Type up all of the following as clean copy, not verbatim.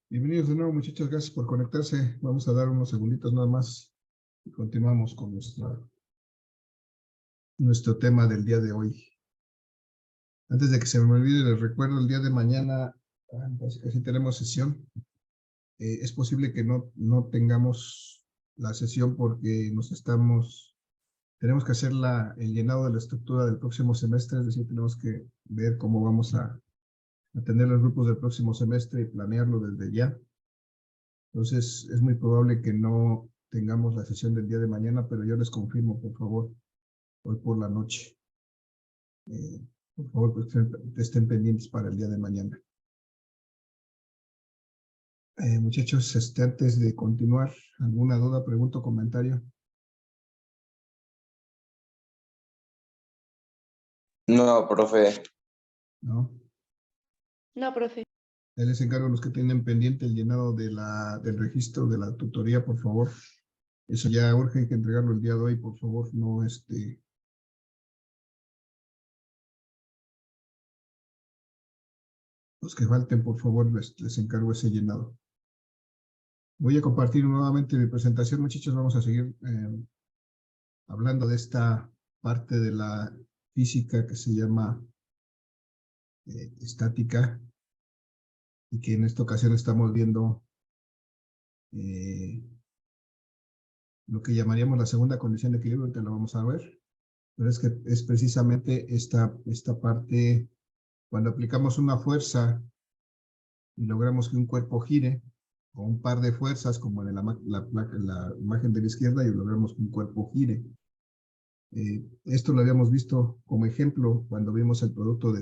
Bienvenidos de nuevo, muchachos. Gracias por conectarse. Vamos a dar unos segunditos nada más y continuamos con nuestro tema del día de hoy. Antes de que se me olvide, les recuerdo el día de mañana, casi tenemos sesión. Es posible que no tengamos la sesión porque tenemos que hacer el llenado de la estructura del próximo semestre, es decir, tenemos que ver cómo vamos a tener los grupos del próximo semestre y planearlo desde ya. Entonces, es muy probable que no tengamos la sesión del día de mañana, pero yo les confirmo, por favor, hoy por la noche. Por favor, pues, estén pendientes para el día de mañana. Muchachos, antes de continuar, ¿alguna duda, pregunta o comentario? No, profe. ¿No? No, profe. Ahí les encargo a los que tienen pendiente el llenado del registro de la tutoría, por favor. Eso ya urge, hay que entregarlo el día de hoy, por favor, no los que falten, por favor, les encargo ese llenado. Voy a compartir nuevamente mi presentación, muchachos. Vamos a seguir hablando de esta parte de la física que se llama estática y que en esta ocasión estamos viendo lo que llamaríamos la segunda condición de equilibrio, que lo vamos a ver, pero es que es precisamente esta parte, cuando aplicamos una fuerza y logramos que un cuerpo gire, o un par de fuerzas, como en la imagen de la izquierda, y logramos que un cuerpo gire. Esto lo habíamos visto como ejemplo cuando vimos el producto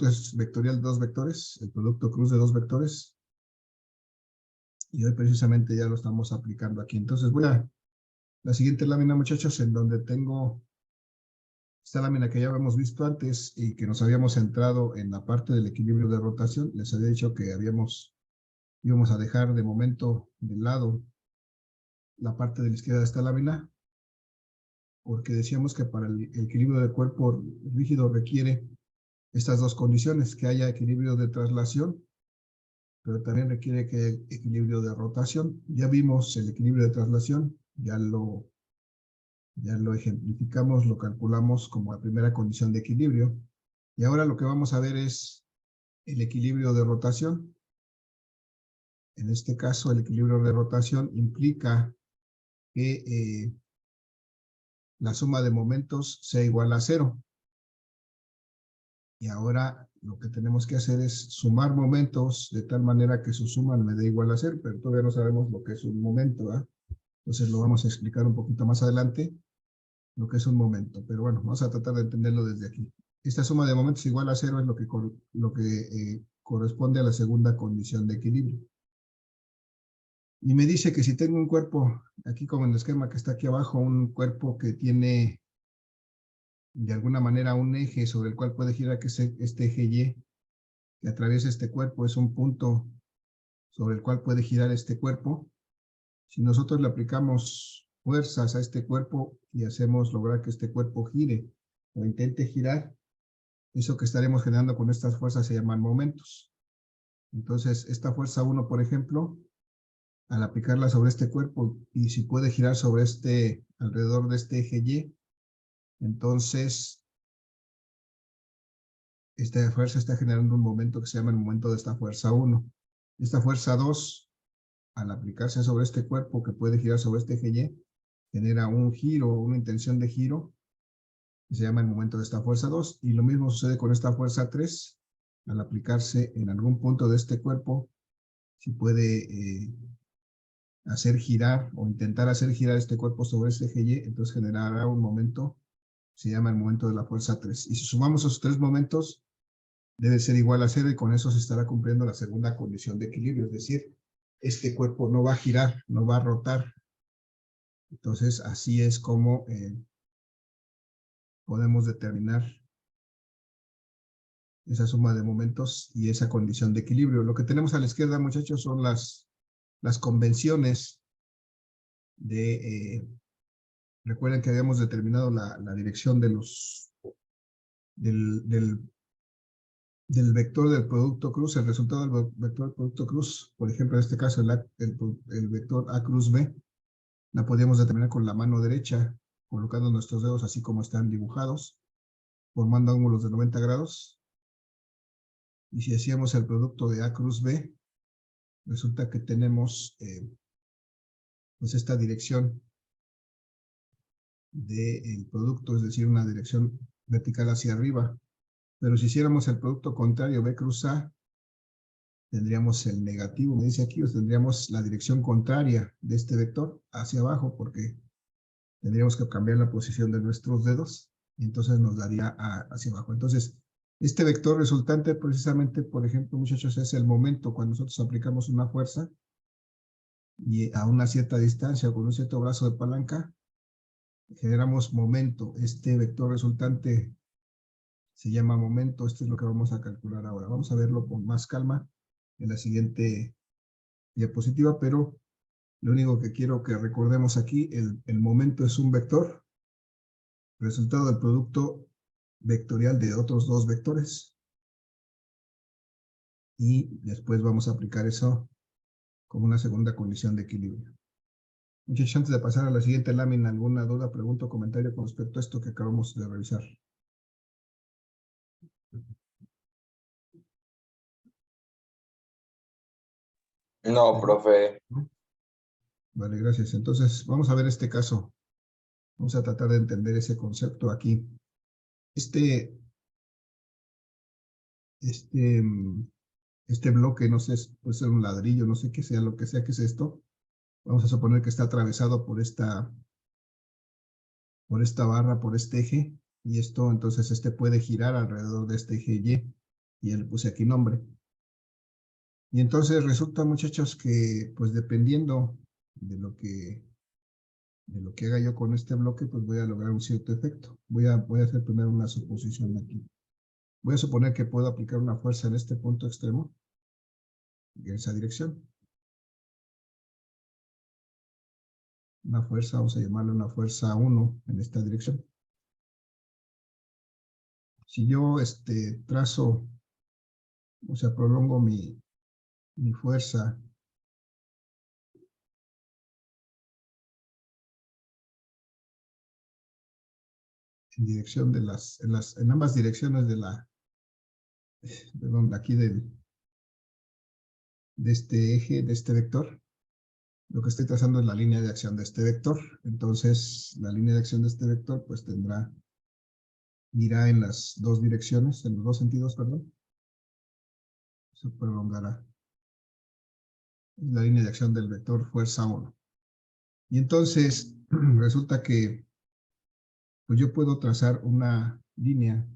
es vectorial de dos vectores, el producto cruz de dos vectores, y hoy precisamente ya lo estamos aplicando aquí. Entonces voy a la siguiente lámina, muchachos, en donde tengo esta lámina que ya habíamos visto antes y que nos habíamos centrado en la parte del equilibrio de rotación. Les había dicho que íbamos a dejar de momento de lado la parte de la izquierda de esta lámina, porque decíamos que para el equilibrio del cuerpo rígido requiere estas dos condiciones, que haya equilibrio de traslación, pero también requiere que haya equilibrio de rotación. Ya vimos el equilibrio de traslación, ya lo ejemplificamos, lo calculamos como la primera condición de equilibrio, y ahora lo que vamos a ver es el equilibrio de rotación. En este caso, el equilibrio de rotación implica que la suma de momentos sea igual a 0. Y ahora lo que tenemos que hacer es sumar momentos de tal manera que su suma me dé igual a 0, pero todavía no sabemos lo que es un momento, ¿verdad? Entonces lo vamos a explicar un poquito más adelante, lo que es un momento. Pero bueno, vamos a tratar de entenderlo desde aquí. Esta suma de momentos igual a 0 es lo que corresponde a la segunda condición de equilibrio. Y me dice que si tengo un cuerpo, aquí como en el esquema que está aquí abajo, un cuerpo que tiene de alguna manera un eje sobre el cual puede girar, que es este eje Y, que atraviesa este cuerpo, es un punto sobre el cual puede girar este cuerpo. Si nosotros le aplicamos fuerzas a este cuerpo y hacemos lograr que este cuerpo gire o intente girar, eso que estaremos generando con estas fuerzas se llaman momentos. Entonces, esta fuerza 1, por ejemplo, al aplicarla sobre este cuerpo, y si puede girar sobre alrededor de este eje Y, entonces esta fuerza está generando un momento que se llama el momento de esta fuerza 1. Esta fuerza 2, al aplicarse sobre este cuerpo que puede girar sobre este eje Y, genera un giro, una intención de giro, que se llama el momento de esta fuerza 2, y lo mismo sucede con esta fuerza 3, al aplicarse en algún punto de este cuerpo, si puede hacer girar o intentar hacer girar este cuerpo sobre este eje Y, entonces generará un momento, se llama el momento de la fuerza 3. Y si sumamos esos tres momentos, debe ser igual a 0, y con eso se estará cumpliendo la segunda condición de equilibrio, es decir, este cuerpo no va a girar, no va a rotar. Entonces, así es como podemos determinar esa suma de momentos y esa condición de equilibrio. Lo que tenemos a la izquierda, muchachos, son las convenciones de... recuerden que habíamos determinado la dirección de del vector del producto cruz, el resultado del vector del producto cruz, por ejemplo, en este caso el vector A cruz B, la podríamos determinar con la mano derecha, colocando nuestros dedos así como están dibujados, formando ángulos de 90 grados. Y si hacíamos el producto de A cruz B, resulta que tenemos pues esta dirección del producto, es decir, una dirección vertical hacia arriba. Pero si hiciéramos el producto contrario, B cruz A, tendríamos el negativo, me dice aquí, pues tendríamos la dirección contraria de este vector hacia abajo, porque tendríamos que cambiar la posición de nuestros dedos, y entonces nos daría hacia abajo. Entonces, este vector resultante precisamente, por ejemplo, muchachos, es el momento cuando nosotros aplicamos una fuerza y a una cierta distancia o con un cierto brazo de palanca, generamos momento. Este vector resultante se llama momento. Esto es lo que vamos a calcular ahora. Vamos a verlo con más calma en la siguiente diapositiva, pero lo único que quiero que recordemos aquí, el momento es un vector, resultado del producto vectorial de otros dos vectores. Y después vamos a aplicar eso como una segunda condición de equilibrio. Muchachos, antes de pasar a la siguiente lámina, ¿alguna duda, pregunta o comentario con respecto a esto que acabamos de revisar? No, profe. Vale, gracias. Entonces, vamos a ver este caso. Vamos a tratar de entender ese concepto aquí. Este bloque, no sé, puede ser un ladrillo, no sé qué sea, lo que sea que es esto. Vamos a suponer que está atravesado por esta barra, por este eje, y esto, entonces, puede girar alrededor de este eje y ya le puse aquí nombre. Y entonces resulta, muchachos, que, pues, dependiendo de lo que haga yo con este bloque, pues voy a lograr un cierto efecto. Voy a hacer primero una suposición aquí. Voy a suponer que puedo aplicar una fuerza en este punto extremo, en esa dirección. Una fuerza, vamos a llamarle una fuerza 1 en esta dirección. Si yo trazo, o sea, prolongo mi fuerza en dirección de en ambas direcciones de aquí de este eje, de este vector, lo que estoy trazando es la línea de acción de este vector. Entonces, la línea de acción de este vector, pues irá en las dos direcciones, en los dos sentidos, perdón. Se prolongará la línea de acción del vector fuerza 1. Y entonces, resulta que pues yo puedo trazar una línea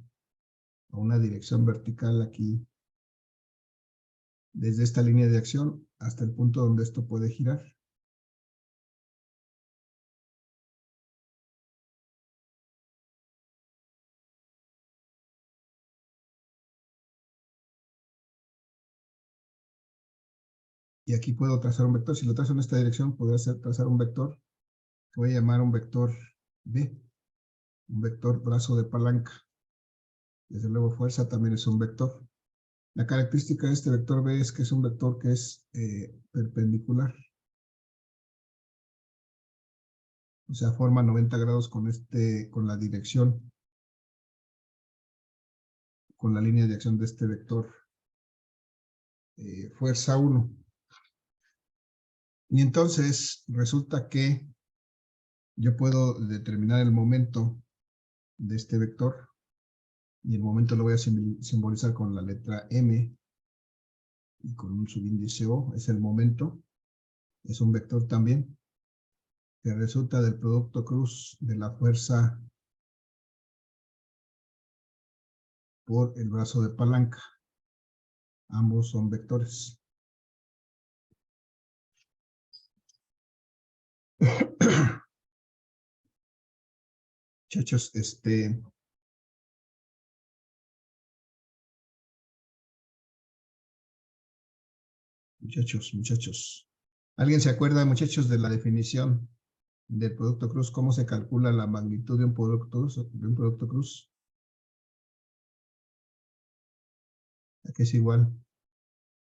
o una dirección vertical aquí, desde esta línea de acción hasta el punto donde esto puede girar. Y aquí puedo trazar un vector. Si lo trazo en esta dirección, podría trazar un vector que voy a llamar un vector B, un vector brazo de palanca. Desde luego, fuerza también es un vector. La característica de este vector B es que es un vector que es perpendicular. O sea, forma 90 grados con la dirección, con la línea de acción de este vector fuerza 1. Y entonces resulta que yo puedo determinar el momento de este vector, y el momento lo voy a simbolizar con la letra M y con un subíndice O. Es el momento, es un vector también, que resulta del producto cruz de la fuerza por el brazo de palanca. Ambos son vectores. Muchachos, muchachos. ¿Alguien se acuerda, muchachos, de la definición del producto cruz? ¿Cómo se calcula la magnitud de un producto cruz? que es igual,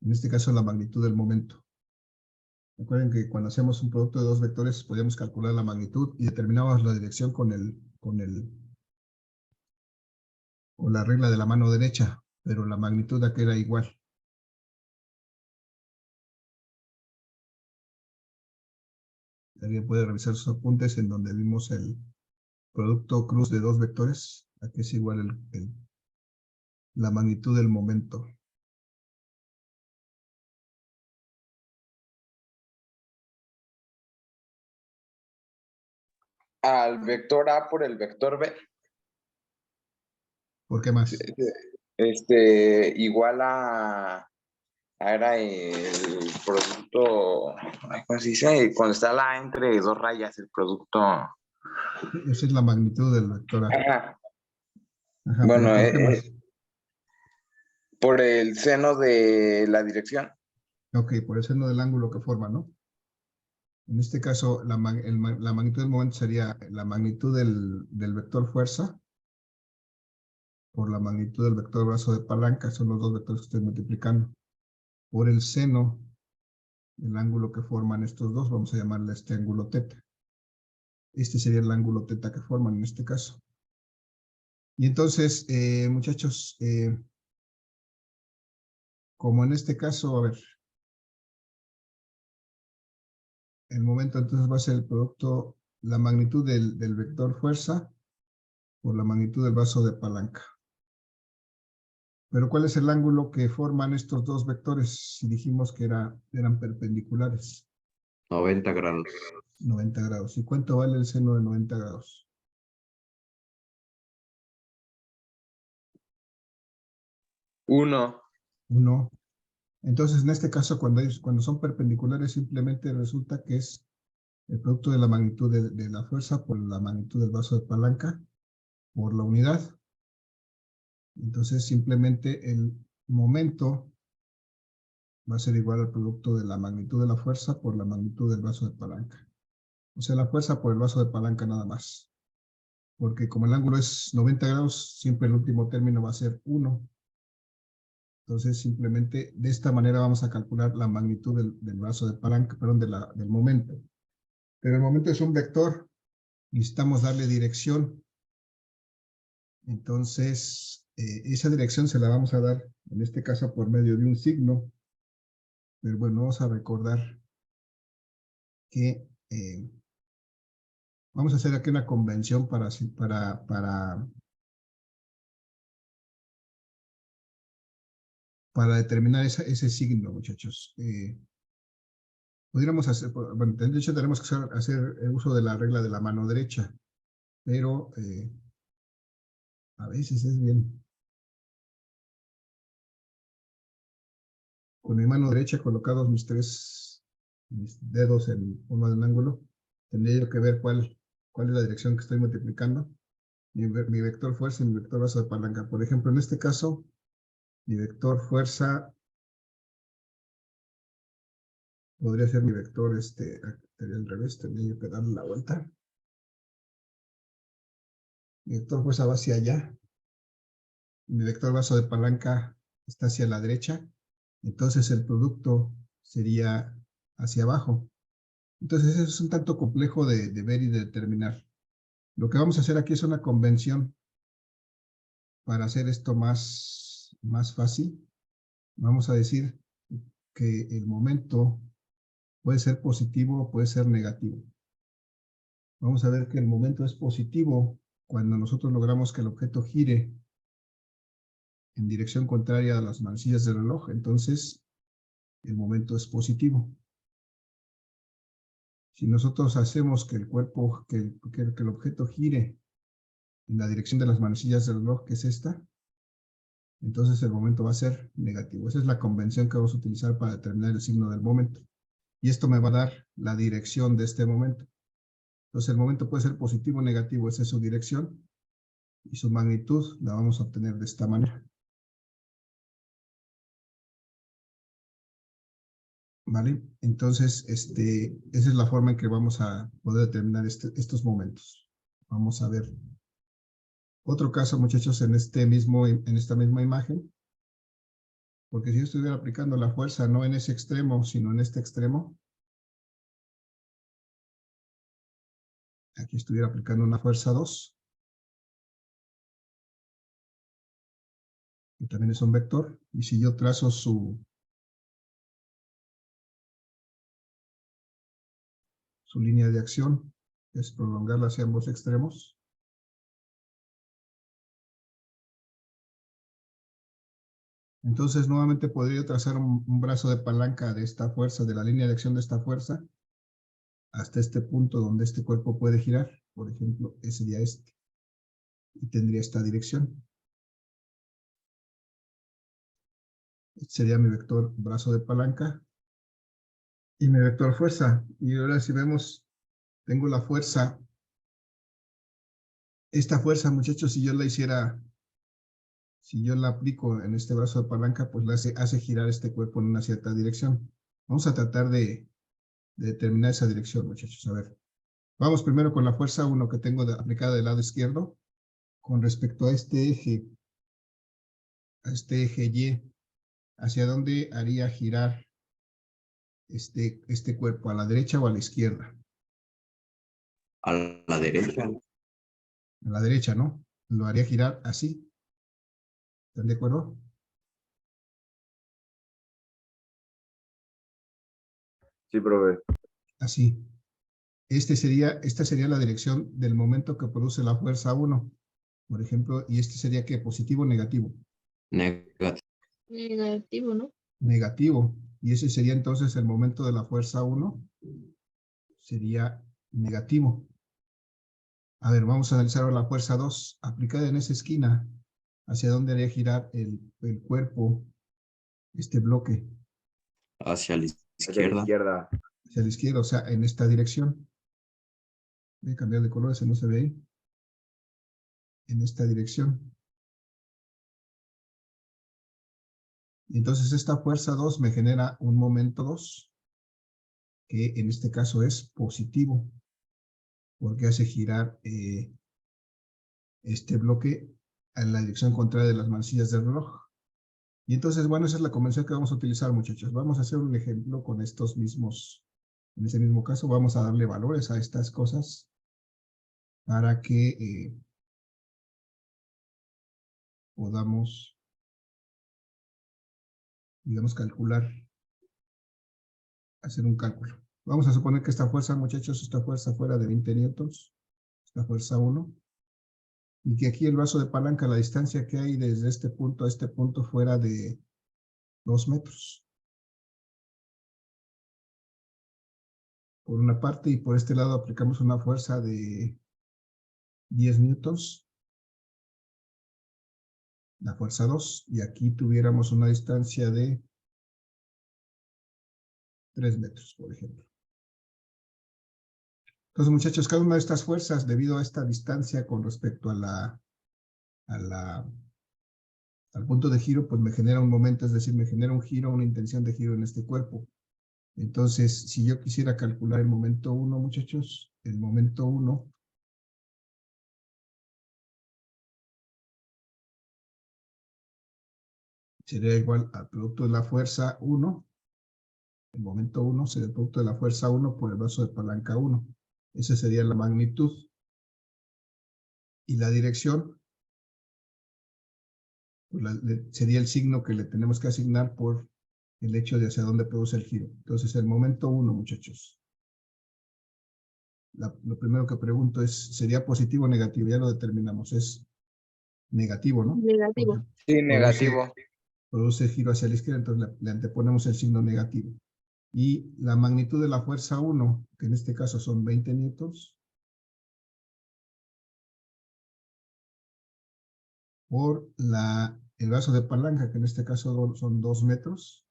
en este caso, la magnitud del momento. Recuerden que cuando hacemos un producto de dos vectores, podíamos calcular la magnitud y determinábamos la dirección con la regla de la mano derecha, pero la magnitud aquí era igual. Alguien puede revisar sus apuntes en donde vimos el producto cruz de dos vectores. Aquí es igual la magnitud del momento. Al vector A por el vector B. ¿Por qué más? Igual era el producto, ¿cómo se dice? Cuando está la entre dos rayas, el producto. Esa es la magnitud del vector A. Ajá. Ajá, Bueno, pero ¿por qué más? por el seno de la dirección. Ok, por el seno del ángulo que forma, ¿no? En este caso, la magnitud del momento sería la magnitud del vector fuerza por la magnitud del vector brazo de palanca, son los dos vectores que estoy multiplicando, por el seno del ángulo que forman estos dos, vamos a llamarle este ángulo teta. Este sería el ángulo teta que forman en este caso. Y entonces, muchachos, como en este caso, a ver, el momento entonces va a ser el producto, la magnitud del vector fuerza por la magnitud del brazo de palanca. Pero ¿cuál es el ángulo que forman estos dos vectores? Si dijimos que eran perpendiculares. 90 grados. 90 grados. ¿Y cuánto vale el seno de 90 grados? 1. 1. Entonces, en este caso, cuando son perpendiculares, simplemente resulta que es el producto de la magnitud de la fuerza por la magnitud del brazo de palanca por la unidad. Entonces, simplemente el momento va a ser igual al producto de la magnitud de la fuerza por la magnitud del brazo de palanca. O sea, la fuerza por el brazo de palanca nada más. Porque como el ángulo es 90 grados, siempre el último término va a ser 1. Entonces, simplemente de esta manera vamos a calcular la magnitud del brazo de palanca, perdón, del momento. Pero el momento es un vector, necesitamos darle dirección. Entonces, esa dirección se la vamos a dar, en este caso, por medio de un signo. Pero bueno, vamos a recordar que vamos a hacer aquí una convención para determinar ese signo, muchachos. Pudiéramos hacer, bueno, de hecho tenemos que hacer el uso de la regla de la mano derecha, pero a veces es bien. Con mi mano derecha colocados mis dedos en forma de un ángulo, tendría yo que ver cuál es la dirección que estoy multiplicando. Mi vector fuerza y mi vector brazo de palanca. Por ejemplo, en este caso, mi vector fuerza podría ser mi vector, sería al revés, tendría que darle la vuelta. Mi vector fuerza va hacia allá. Mi vector brazo de palanca está hacia la derecha. Entonces el producto sería hacia abajo. Entonces eso es un tanto complejo de ver y de determinar. Lo que vamos a hacer aquí es una convención para hacer esto más fácil. Vamos a decir que el momento puede ser positivo o puede ser negativo. Vamos a ver que el momento es positivo cuando nosotros logramos que el objeto gire en dirección contraria a las manecillas del reloj. Entonces, el momento es positivo. Si nosotros hacemos que el objeto gire en la dirección de las manecillas del reloj, que es esta, entonces el momento va a ser negativo. Esa es la convención que vamos a utilizar para determinar el signo del momento. Y esto me va a dar la dirección de este momento. Entonces el momento puede ser positivo o negativo, esa es su dirección. Y su magnitud la vamos a obtener de esta manera. ¿Vale? Entonces, esa es la forma en que vamos a poder determinar estos momentos. Vamos a ver otro caso, muchachos, en esta misma imagen. Porque si yo estuviera aplicando la fuerza no en ese extremo, sino en este extremo, aquí estuviera aplicando una fuerza 2, que también es un vector, y si yo trazo su línea de acción, es prolongarla hacia ambos extremos. Entonces, nuevamente podría trazar un brazo de palanca de esta fuerza, de la línea de acción de esta fuerza, hasta este punto donde este cuerpo puede girar. Por ejemplo, ese sería este. Y tendría esta dirección. Este sería mi vector brazo de palanca. Y mi vector fuerza. Y ahora si vemos, tengo la fuerza. Esta fuerza, muchachos, si yo la hiciera, si yo la aplico en este brazo de palanca, pues la hace girar este cuerpo en una cierta dirección. Vamos a tratar de determinar esa dirección, muchachos. A ver. Vamos primero con la fuerza 1 que tengo aplicada del lado izquierdo con respecto a este eje Y, ¿hacia dónde haría girar este cuerpo? ¿A la derecha o a la izquierda? A la derecha. A la derecha, ¿no? Lo haría girar así. ¿Están de acuerdo? Sí, profe. Así. Esta sería la dirección del momento que produce la fuerza 1, por ejemplo, y este sería ¿qué? ¿Positivo o negativo? Negativo, ¿no? Negativo. Y ese sería entonces el momento de la fuerza 1, sería negativo. A ver, vamos a analizar ahora la fuerza 2, aplicada en esa esquina. ¿Hacia dónde haría girar el cuerpo, este bloque? Hacia la Hacia la izquierda. izquierda. Hacia la izquierda, o sea, en esta dirección. Voy a cambiar de color, ese no se ve ahí. En esta dirección. Entonces esta fuerza 2 me genera un momento 2, que en este caso es positivo, porque hace girar este bloque en la dirección contraria de las manecillas del reloj. Y entonces, bueno, esa es la convención que vamos a utilizar, muchachos. Vamos a hacer un ejemplo con estos mismos, en ese mismo caso, vamos a darle valores a estas cosas para que podamos, digamos, calcular, hacer un cálculo. Vamos a suponer que esta fuerza, muchachos, esta fuerza fuera de 20 newtons, esta fuerza 1, y que aquí el brazo de palanca, la distancia que hay desde este punto a este punto fuera de 2 metros. Por una parte, y por este lado aplicamos una fuerza de 10 newtons, la fuerza 2, y aquí tuviéramos una distancia de 3 metros, por ejemplo. Entonces, muchachos, cada una de estas fuerzas, debido a esta distancia con respecto al punto de giro, pues me genera un momento, es decir, me genera un giro, una intención de giro en este cuerpo. Entonces, si yo quisiera calcular el momento 1, muchachos, el momento 1 sería igual al producto de la fuerza 1. El momento 1 sería el producto de la fuerza 1 por el brazo de palanca 1. Esa sería la magnitud. Y la dirección pues sería el signo que le tenemos que asignar por el hecho de hacia dónde produce el giro. Entonces, el momento 1, muchachos. Lo primero que pregunto es, ¿sería positivo o negativo? Ya lo determinamos, es negativo, ¿no? Negativo. Porque Sí, negativo. produce giro hacia la izquierda, entonces le anteponemos el signo negativo. Y la magnitud de la fuerza 1, que en este caso son 20 newtons, por el brazo de palanca, que en este caso son 2 metros.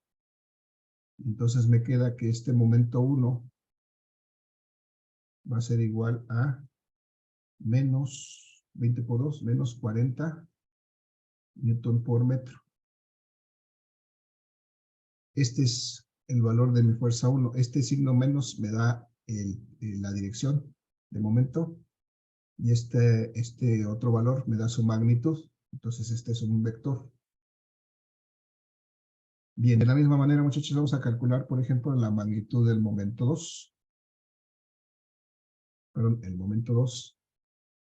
Entonces me queda que este momento 1 va a ser igual a menos 20 por 2, menos 40 newton por metro. Este es el valor de mi fuerza 1. Este signo menos me da la dirección de momento. Y este otro valor me da su magnitud. Entonces este es un vector. Bien, de la misma manera, muchachos, vamos a calcular, por ejemplo, la magnitud del momento 2. Perdón, el momento 2.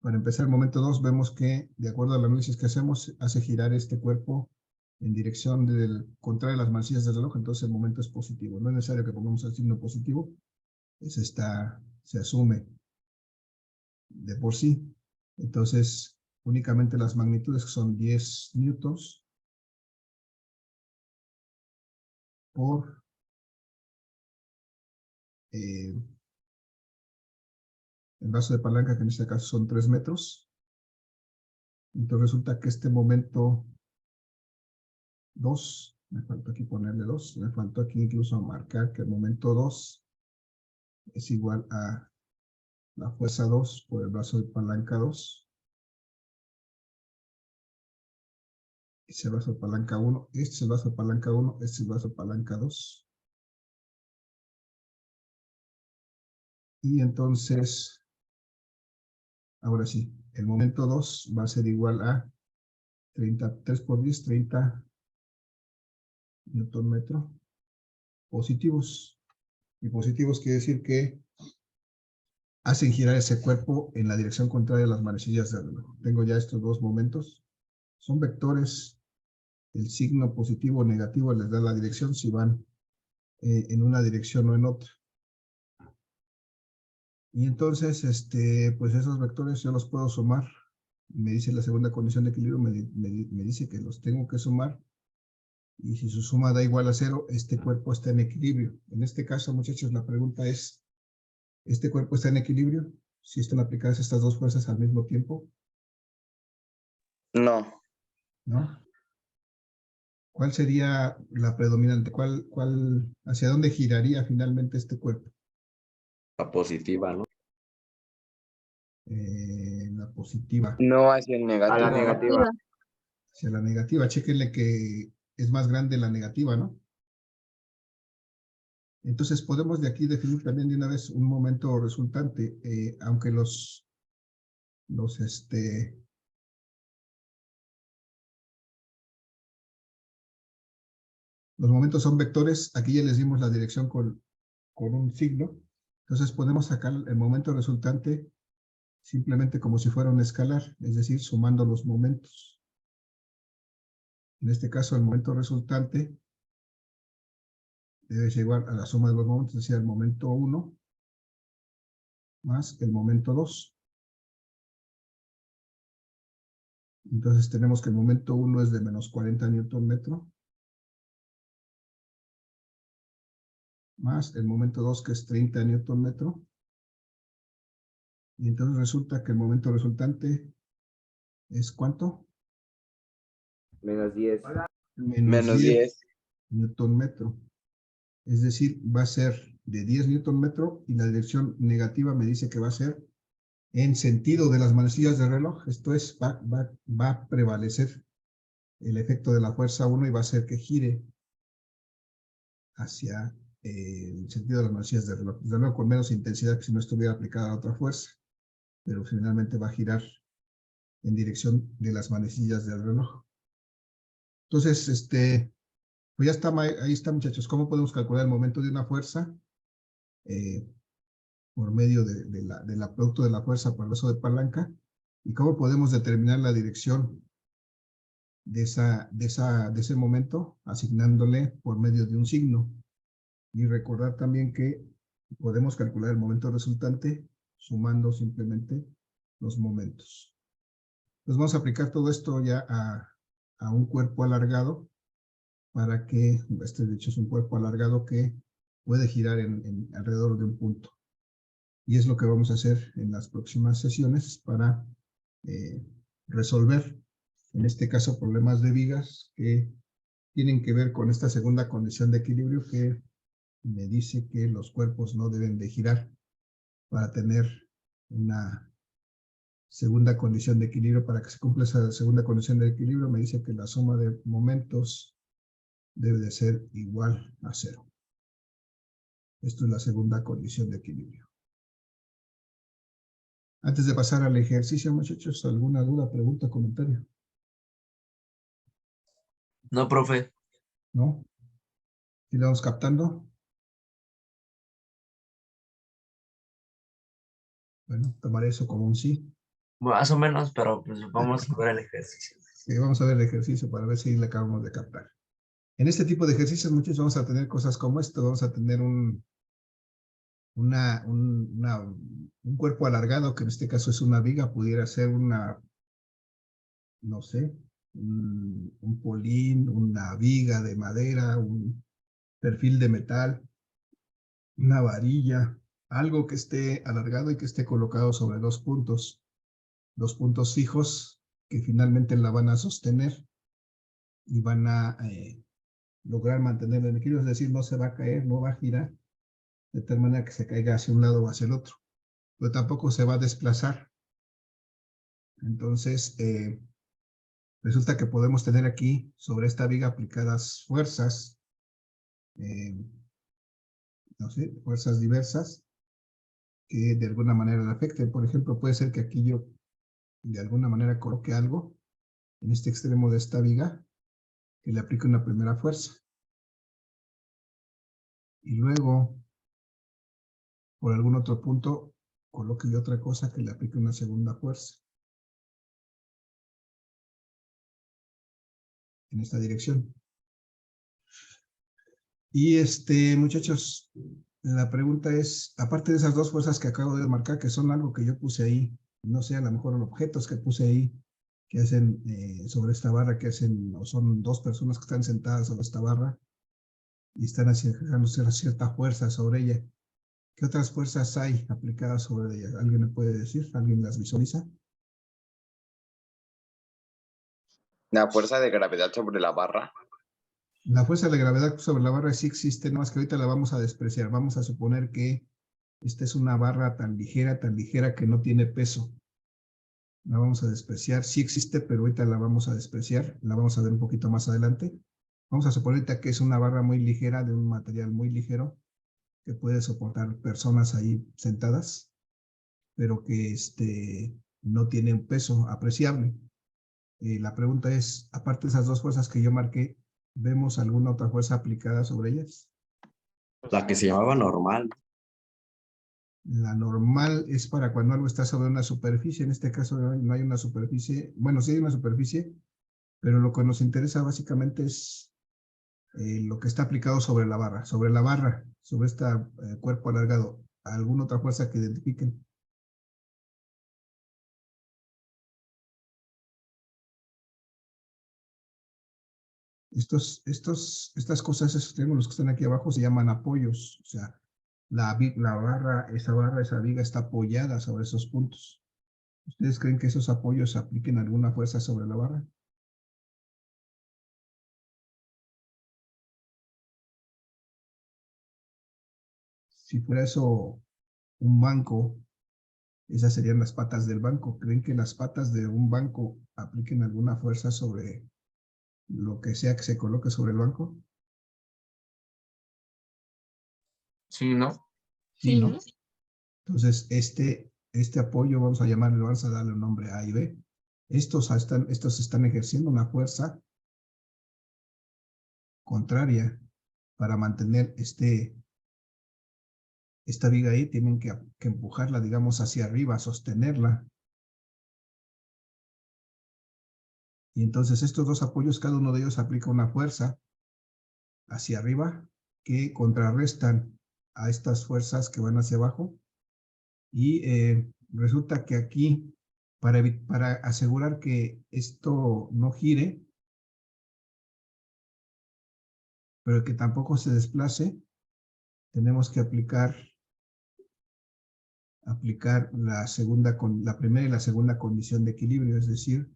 Para empezar el momento 2, vemos que, de acuerdo al análisis que hacemos, hace girar este cuerpo en dirección contraria a las manecillas del reloj, entonces el momento es positivo. No es necesario que pongamos el signo positivo, se asume de por sí. Entonces, únicamente las magnitudes que son 10 newtons por el brazo de palanca, que en este caso son 3 metros. Entonces resulta que este momento 2, me faltó aquí ponerle 2, me faltó aquí incluso marcar que el momento 2 es igual a la fuerza 2 por el brazo de palanca 2. Este es el brazo de palanca 1, este es el brazo de palanca 1, este es el brazo de palanca 2. Y entonces, ahora sí, el momento 2 va a ser igual a 3 por 10, 30 newton metro positivos. Y positivos quiere decir que hacen girar ese cuerpo en la dirección contraria a las manecillas del reloj. Tengo ya estos dos momentos. Son vectores. El signo positivo o negativo les da la dirección si van en una dirección o en otra. Y entonces, pues esos vectores yo los puedo sumar. Me dice la segunda condición de equilibrio, me dice que los tengo que sumar. Y si su suma da igual a 0, este cuerpo está en equilibrio. En este caso, muchachos, la pregunta es, ¿este cuerpo está en equilibrio si están aplicadas estas dos fuerzas al mismo tiempo? No. ¿No? ¿Cuál sería la predominante? ¿Hacia dónde giraría finalmente este cuerpo? La positiva, ¿no? La positiva. No hacia el negativo. A la negativa. Hacia la negativa. Chéquenle que es más grande la negativa, ¿no? Entonces podemos de aquí definir también de una vez un momento resultante, aunque los momentos son vectores, aquí ya les dimos la dirección con un signo. Entonces podemos sacar el momento resultante simplemente como si fuera un escalar, es decir, sumando los momentos. En este caso, el momento resultante debe ser igual a la suma de los momentos, es decir, el momento 1 más el momento 2. Entonces tenemos que el momento 1 es de menos 40 newton metro, más el momento 2 que es 30 newton metro. Y entonces resulta que el momento resultante es ¿cuánto? Menos 10. Menos 10. newton metro. Es decir, va a ser de 10 newton metro y la dirección negativa me dice que va a ser en sentido de las manecillas del reloj. Esto es, va a prevalecer el efecto de la fuerza 1 y va a hacer que gire hacia el sentido de las manecillas del reloj. Desde luego con menos intensidad que si no estuviera aplicada otra fuerza, pero finalmente va a girar en dirección de las manecillas del reloj. Entonces, pues ya está, ahí está, muchachos. ¿Cómo podemos calcular el momento de una fuerza? Por medio de la producto de la fuerza por el brazo de palanca. ¿Y cómo podemos determinar la dirección de ese momento? Asignándole por medio de un signo. Y recordar también que podemos calcular el momento resultante sumando simplemente los momentos. Entonces vamos a aplicar todo esto ya a un cuerpo alargado para que, de hecho es un cuerpo alargado que puede girar alrededor de un punto. Y es lo que vamos a hacer en las próximas sesiones para resolver, en este caso, problemas de vigas que tienen que ver con esta segunda condición de equilibrio que me dice que los cuerpos no deben de girar para tener una segunda condición de equilibrio. Para que se cumpla esa segunda condición de equilibrio, me dice que la suma de momentos debe de ser igual a 0. Esto es la segunda condición de equilibrio. Antes de pasar al ejercicio, muchachos, ¿alguna duda, pregunta, comentario? No, profe. ¿No? ¿Sí lo vamos captando? Bueno, tomaré eso como un sí. Más o menos, pero pues vamos a ver el ejercicio. Vamos a ver el ejercicio para ver si le acabamos de captar. En este tipo de ejercicios muchos vamos a tener cosas como esto. Vamos a tener un cuerpo alargado, que en este caso es una viga, pudiera ser una, no sé, un polín, una viga de madera, un perfil de metal, una varilla, algo que esté alargado y que esté colocado sobre dos puntos fijos que finalmente la van a sostener y van a lograr mantener el equilibrio, es decir, no se va a caer, no va a girar de tal manera que se caiga hacia un lado o hacia el otro, pero tampoco se va a desplazar. Entonces, resulta que podemos tener aquí sobre esta viga aplicadas fuerzas, no sé, fuerzas diversas que de alguna manera le afecten. Por ejemplo, puede ser que aquí yo de alguna manera coloque algo en este extremo de esta viga que le aplique una primera fuerza. Y luego, por algún otro punto, coloque yo otra cosa que le aplique una segunda fuerza. En esta dirección. Y muchachos, la pregunta es, aparte de esas dos fuerzas que acabo de marcar, que son algo que yo puse ahí, no sé, a lo mejor los objetos que puse ahí, que hacen sobre esta barra, que hacen, o son dos personas que están sentadas sobre esta barra y están ejerciendo cierta fuerza sobre ella. ¿Qué otras fuerzas hay aplicadas sobre ella? ¿Alguien me puede decir? ¿Alguien las visualiza? La fuerza de gravedad sobre la barra. La fuerza de gravedad sobre la barra sí existe, no más que ahorita la vamos a despreciar. Vamos a suponer que esta es una barra tan ligera que no tiene peso. La vamos a despreciar. Sí existe, pero ahorita la vamos a despreciar. La vamos a ver un poquito más adelante. Vamos a suponer que es una barra muy ligera, de un material muy ligero, que puede soportar personas ahí sentadas, pero que no tiene un peso apreciable. La pregunta es, aparte de esas dos fuerzas que yo marqué, ¿vemos alguna otra fuerza aplicada sobre ellas? La que se llamaba normal. La normal es para cuando algo está sobre una superficie. En este caso no hay una superficie. Bueno, sí hay una superficie, pero lo que nos interesa básicamente es lo que está aplicado sobre la barra. Sobre la barra, sobre este cuerpo alargado. ¿Alguna otra fuerza que identifiquen? Estas cosas, esos triángulos que están aquí abajo se llaman apoyos. O sea, la barra, esa viga está apoyada sobre esos puntos. ¿Ustedes creen que esos apoyos apliquen alguna fuerza sobre la barra? Si fuera eso un banco, esas serían las patas del banco. ¿Creen que las patas de un banco apliquen alguna fuerza sobre lo que sea que se coloque sobre el banco? Sí, ¿no? Sí, ¿no? Entonces, este apoyo, vamos a llamarlo, vamos a darle un nombre A y B. Estos están ejerciendo una fuerza contraria para mantener esta viga ahí. Tienen que empujarla, digamos, hacia arriba, sostenerla. Y entonces estos dos apoyos, cada uno de ellos aplica una fuerza hacia arriba que contrarrestan a estas fuerzas que van hacia abajo. Y resulta que aquí, para asegurar que esto no gire, pero que tampoco se desplace, tenemos que aplicar la primera y la segunda condición de equilibrio, es decir,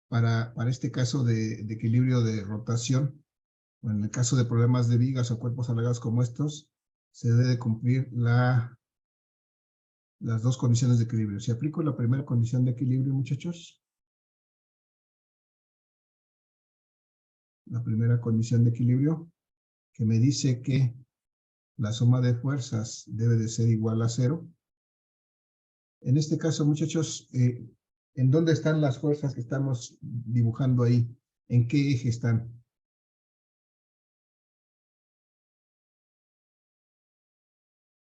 para este caso de equilibrio de rotación, o en el caso de problemas de vigas o cuerpos alargados como estos, se debe cumplir las dos condiciones de equilibrio. Si aplico la primera condición de equilibrio, muchachos, la primera condición de equilibrio, que me dice que la suma de fuerzas debe de ser igual a 0. En este caso, muchachos, ¿En dónde están las fuerzas que estamos dibujando ahí? ¿En qué eje están?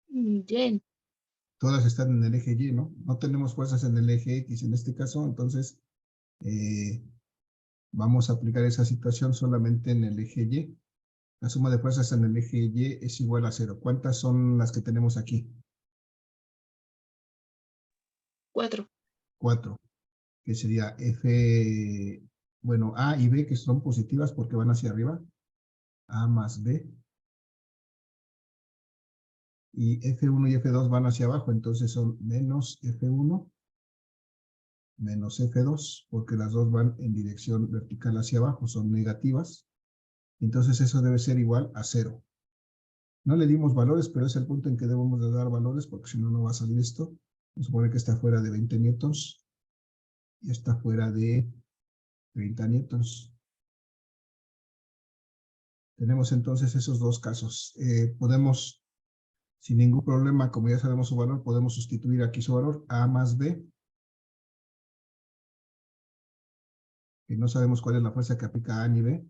Y. Todas están en el eje Y, ¿no? No tenemos fuerzas en el eje X en este caso, entonces vamos a aplicar esa situación solamente en el eje Y. La suma de fuerzas en el eje Y es igual a 0. ¿Cuántas son las que tenemos aquí? 4. 4. Que sería F, bueno, A y B, que son positivas porque van hacia arriba. A más B. Y F1 y F2 van hacia abajo, entonces son menos F1 menos F2, porque las dos van en dirección vertical hacia abajo, son negativas. Entonces eso debe ser igual a 0. No le dimos valores, pero es el punto en que debemos de dar valores, porque si no, no va a salir esto. Vamos a suponer que está fuera de 20 newtons y está fuera de 30 newtons. Tenemos entonces esos dos casos. Podemos, sin ningún problema, como ya sabemos su valor, podemos sustituir aquí su valor, A más B, que no sabemos cuál es la fuerza que aplica A ni B,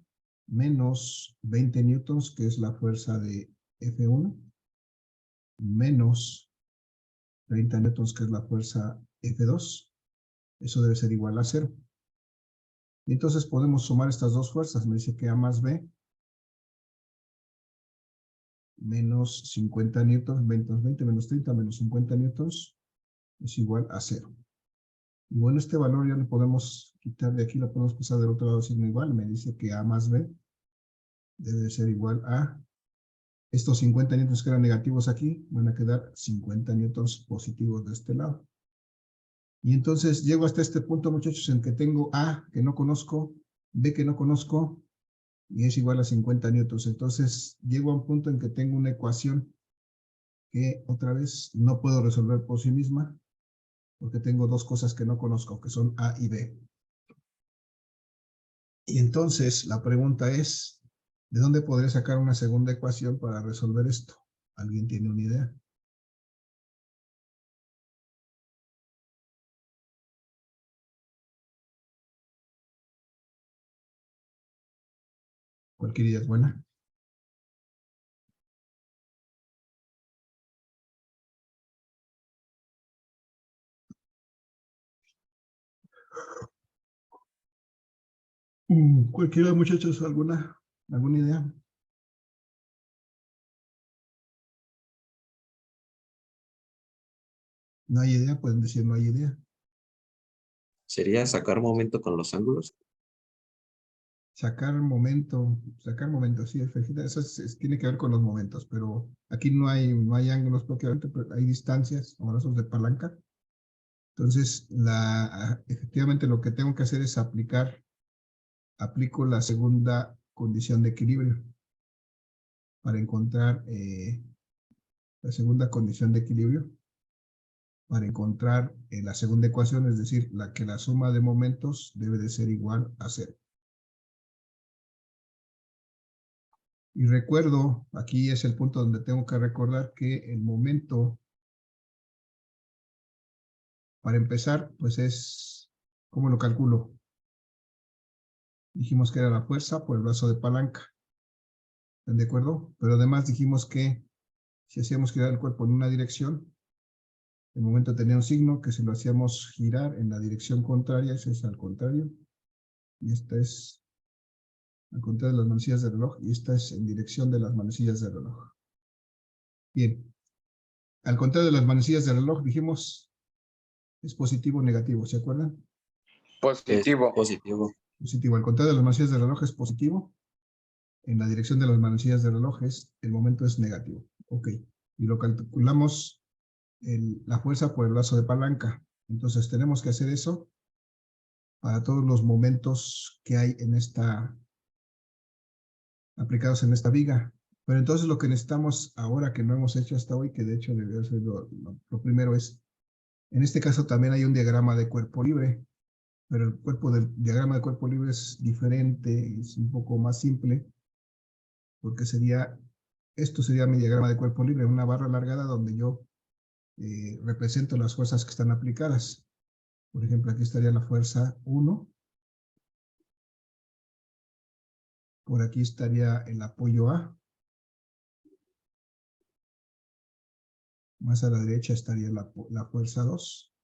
menos 20 newtons, que es la fuerza de F1, menos 30 newtons, que es la fuerza F2. Eso debe ser igual a 0. Y entonces podemos sumar estas dos fuerzas. Me dice que A más B menos 50 newtons, menos 20, menos 30, menos 50 newtons es igual a 0. Y bueno, este valor ya lo podemos quitar de aquí, lo podemos pasar del otro lado signo igual. Me dice que A más B debe ser igual a estos 50 newtons que eran negativos aquí, van a quedar 50 newtons positivos de este lado. Y entonces llego hasta este punto, muchachos, en que tengo A que no conozco, B que no conozco, y es igual a 50 newtons. Entonces llego a un punto en que tengo una ecuación que otra vez no puedo resolver por sí misma, porque tengo dos cosas que no conozco, que son A y B. Y entonces la pregunta es, ¿de dónde podré sacar una segunda ecuación para resolver esto? ¿Alguien tiene una idea? Cualquier idea es buena. Cualquiera, muchachos, ¿alguna idea? No hay idea, pueden decir no hay idea. ¿Sería sacar momento con los ángulos? Sacar momento, sí, eso tiene que ver con los momentos, pero aquí no hay ángulos propiamente, pero hay distancias o brazos de palanca. Entonces, efectivamente lo que tengo que hacer es aplico la segunda condición de equilibrio para encontrar la segunda condición de equilibrio, para encontrar la segunda ecuación, es decir, la suma de momentos debe de ser igual a 0. Y recuerdo, aquí es el punto donde tengo que recordar que el momento, para empezar, pues es, ¿cómo lo calculo? Dijimos que era la fuerza por el brazo de palanca. ¿Están de acuerdo? Pero además dijimos que si hacíamos girar el cuerpo en una dirección, el momento tenía un signo que si lo hacíamos girar en la dirección contraria, ese es al contrario. Y esta es al contrario de las manecillas del reloj, y esta es en dirección de las manecillas del reloj. Bien. Al contrario de las manecillas del reloj, dijimos, es positivo o negativo, ¿se acuerdan? Positivo. Positivo. Positivo. Al contrario de las manecillas del reloj es positivo. En la dirección de las manecillas del reloj el momento es negativo. Ok. Y lo calculamos la fuerza por el brazo de palanca. Entonces tenemos que hacer eso para todos los momentos que hay en aplicados en esta viga. Pero entonces lo que necesitamos ahora, que no hemos hecho hasta hoy, que de hecho debería ser lo primero es, en este caso también hay un diagrama de cuerpo libre, pero el diagrama de cuerpo libre es diferente, es un poco más simple, porque esto sería mi diagrama de cuerpo libre, una barra alargada donde yo represento las fuerzas que están aplicadas. Por ejemplo, aquí estaría la fuerza 1. Por aquí estaría el apoyo A. Más a la derecha estaría la fuerza 2.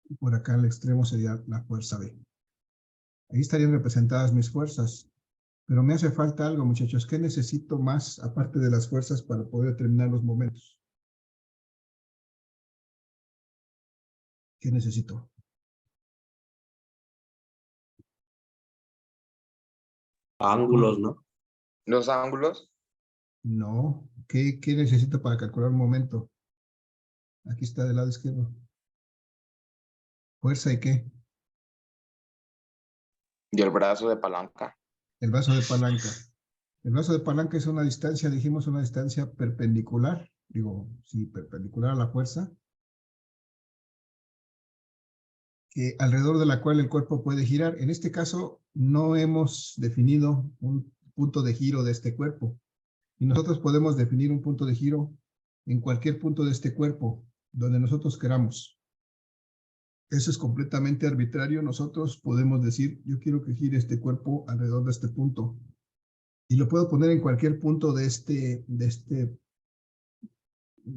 Y por acá al extremo sería la fuerza B. Ahí estarían representadas mis fuerzas. Pero me hace falta algo, muchachos. ¿Qué necesito más, aparte de las fuerzas, para poder determinar los momentos? ¿Qué necesito? Ángulos, ¿no? Los ángulos. No. ¿Qué necesito para calcular un momento? Aquí está del lado izquierdo. ¿Fuerza y qué? Y el brazo de palanca. El brazo de palanca. El brazo de palanca es una distancia, dijimos, una distancia perpendicular. Digo, sí, perpendicular a la fuerza. Alrededor de la cual el cuerpo puede girar. En este caso, no hemos definido un punto de giro de este cuerpo. Y nosotros podemos definir un punto de giro en cualquier punto de este cuerpo, donde nosotros queramos. Eso es completamente arbitrario. Nosotros podemos decir, yo quiero que gire este cuerpo alrededor de este punto. Y lo puedo poner en cualquier punto de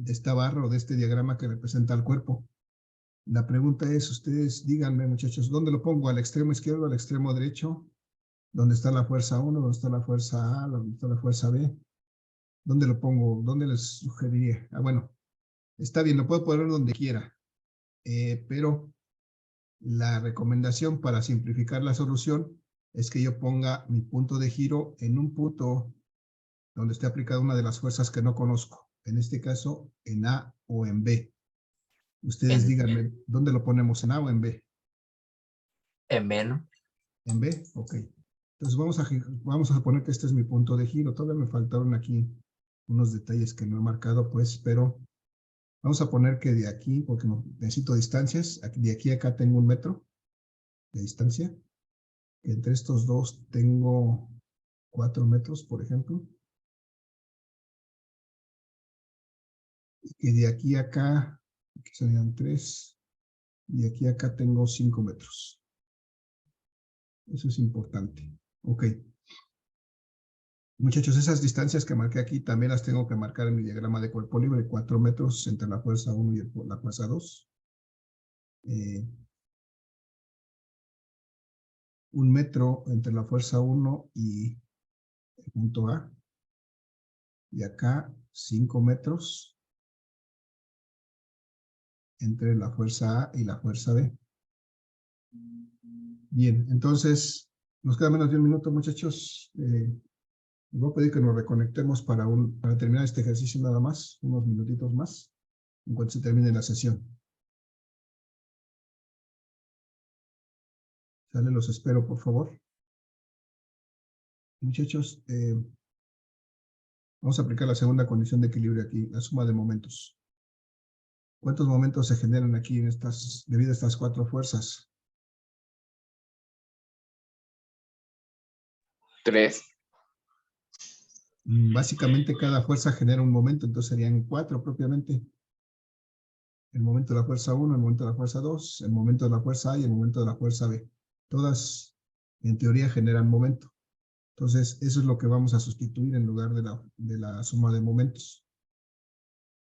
esta barra o de este diagrama que representa el cuerpo. La pregunta es, ustedes díganme, muchachos, ¿dónde lo pongo? ¿Al extremo izquierdo, al extremo derecho? ¿Dónde está la fuerza 1? ¿Dónde está la fuerza A? ¿Dónde está la fuerza B? ¿Dónde lo pongo? ¿Dónde les sugeriría? Bueno, está bien, lo puedo poner donde quiera, pero la recomendación para simplificar la solución es que yo ponga mi punto de giro en un punto donde esté aplicada una de las fuerzas que no conozco. En este caso, en A o en B. Ustedes díganme, ¿dónde lo ponemos? ¿En A o en B? En B, ¿no? ¿En B? Ok. Entonces vamos a poner que este es mi punto de giro. Todavía me faltaron aquí unos detalles que no he marcado, pues, pero vamos a poner que de aquí, porque necesito distancias, de aquí a acá tengo 1 metro de distancia. Entre estos dos tengo 4 metros, por ejemplo. Y de aquí a acá, aquí serían 3, y de aquí a acá tengo 5 metros. Eso es importante. Ok. Muchachos, esas distancias que marqué aquí también las tengo que marcar en mi diagrama de cuerpo libre. 4 metros entre la fuerza 1 y la fuerza 2. 1 metro entre la fuerza 1 y el punto A. Y acá 5 metros entre la fuerza A y la fuerza B. Bien, entonces nos queda menos de 1 minuto, muchachos. Les voy a pedir que nos reconectemos para terminar este ejercicio nada más, unos minutitos más, en cuanto se termine la sesión. Sale, los espero, por favor. Muchachos, vamos a aplicar la segunda condición de equilibrio aquí, la suma de momentos. ¿Cuántos momentos se generan aquí debido a estas 4 fuerzas? 3. Básicamente cada fuerza genera un momento, entonces serían 4 propiamente. El momento de la fuerza 1, el momento de la fuerza 2, el momento de la fuerza A y el momento de la fuerza B. Todas, en teoría, generan momento. Entonces, eso es lo que vamos a sustituir en lugar de la suma de momentos.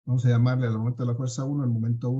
Vamos a llamarle al momento de la fuerza 1, el momento 1.